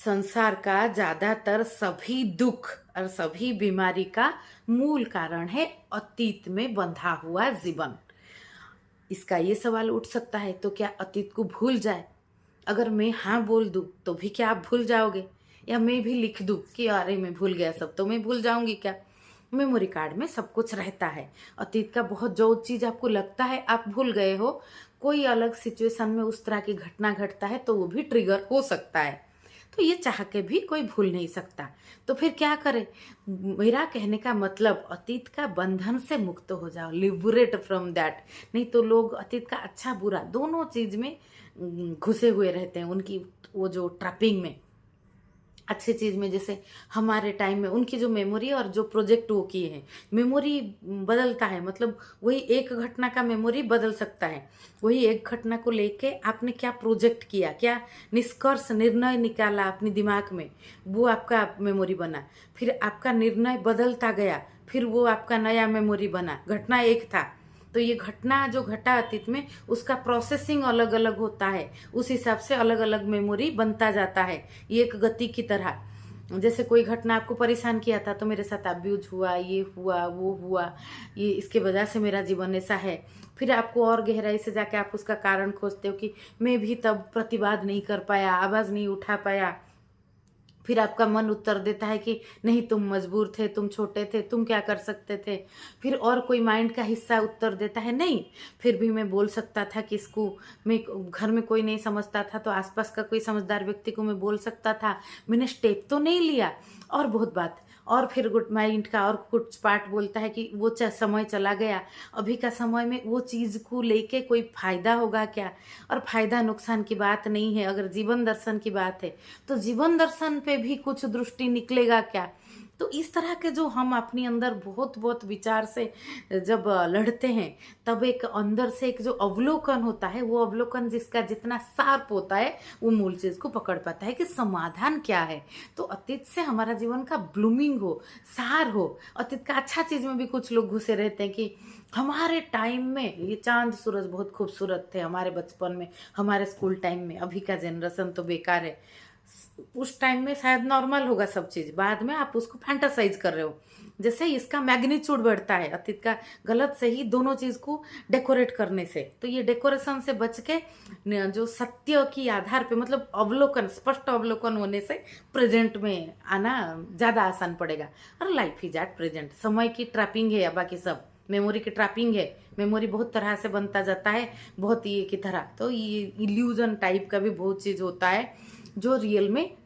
संसार का ज्यादातर सभी दुख और सभी बीमारी का मूल कारण है अतीत में बंधा हुआ जीवन। इसका ये सवाल उठ सकता है, तो क्या अतीत को भूल जाए? अगर मैं हाँ बोल दूं तो भी क्या आप भूल जाओगे? या मैं भी लिख दूं कि अरे मैं भूल गया सब, तो मैं भूल जाऊंगी क्या? मेमोरी कार्ड में सब कुछ रहता है। अतीत का बहुत जो चीज आपको लगता है आप भूल गए हो, कोई अलग सिचुएशन में उस तरह की घटना घटता है तो वो भी ट्रिगर हो सकता है। तो ये चाह के भी कोई भूल नहीं सकता। तो फिर क्या करें? मेरा कहने का मतलब अतीत का बंधन से मुक्त हो जाओ, लिबरेट फ्रॉम दैट। नहीं तो लोग अतीत का अच्छा बुरा दोनों चीज में घुसे हुए रहते हैं, उनकी वो जो ट्रैपिंग में। अच्छी चीज में जैसे हमारे टाइम में उनकी जो मेमोरी और जो प्रोजेक्ट वो किए हैं, मेमोरी बदलता है। मतलब वही एक घटना का मेमोरी बदल सकता है। वही एक घटना को लेके आपने क्या प्रोजेक्ट किया, क्या निष्कर्ष निर्णय निकाला अपने दिमाग में, वो आपका मेमोरी बना। फिर आपका निर्णय बदलता गया, फिर वो आपका नया मेमोरी बना। घटना एक था तो ये घटना जो घटा अतीत में, उसका प्रोसेसिंग अलग अलग होता है, उस हिसाब से अलग अलग मेमोरी बनता जाता है। ये एक गति की तरह। जैसे कोई घटना आपको परेशान किया था, तो मेरे साथ अब्यूज हुआ, ये हुआ, वो हुआ, ये इसके वजह से मेरा जीवन ऐसा है। फिर आपको और गहराई से जाके आप उसका कारण खोजते हो कि मैं भी तब प्रतिवाद नहीं कर पाया, आवाज नहीं उठा पाया। फिर आपका मन उत्तर देता है कि नहीं, तुम मजबूर थे, तुम छोटे थे, तुम क्या कर सकते थे। फिर और कोई माइंड का हिस्सा उत्तर देता है नहीं, फिर भी मैं बोल सकता था कि इसको, मैं घर में कोई नहीं समझता था तो आसपास का कोई समझदार व्यक्ति को मैं बोल सकता था, मैंने स्टेप तो नहीं लिया। और बहुत बात। और फिर गुड माइंड का और कुछ पार्ट बोलता है कि वो समय चला गया, अभी का समय में वो चीज को लेके कोई फायदा होगा क्या? और फायदा नुकसान की बात नहीं है, अगर जीवन दर्शन की बात है तो जीवन दर्शन पे भी कुछ दृष्टि निकलेगा क्या? तो इस तरह के जो हम अपनी अंदर बहुत बहुत विचार से जब लड़ते हैं, तब एक अंदर से एक जो अवलोकन होता है, वो अवलोकन जिसका जितना शार्प होता है, वो मूल चीज को पकड़ पाता है कि समाधान क्या है। तो अतीत से हमारा जीवन का ब्लूमिंग हो, सार हो। अतीत का अच्छा चीज में भी कुछ लोग घुसे रहते हैं कि हमारे टाइम में ये चांद सूरज बहुत खूबसूरत थे, हमारे बचपन में, हमारे स्कूल टाइम में। अभी का जनरेशन तो बेकार है। उस टाइम में शायद नॉर्मल होगा सब चीज, बाद में आप उसको फैंटासाइज कर रहे हो। जैसे इसका मैग्नीट्यूड बढ़ता है अतीत का गलत सही दोनों चीज को डेकोरेट करने से। तो ये डेकोरेशन से बच के जो सत्य की आधार पे, मतलब अवलोकन, स्पष्ट अवलोकन होने से प्रेजेंट में आना ज्यादा आसान पड़ेगा। और लाइफ इज एट प्रेजेंट। समय की ट्रैपिंग है या बाकी सब मेमोरी की ट्रैपिंग है। मेमोरी बहुत तरह से बनता जाता है, बहुत ये की तरह। तो ये इल्यूजन टाइप का भी बहुत चीज होता है जो रियल में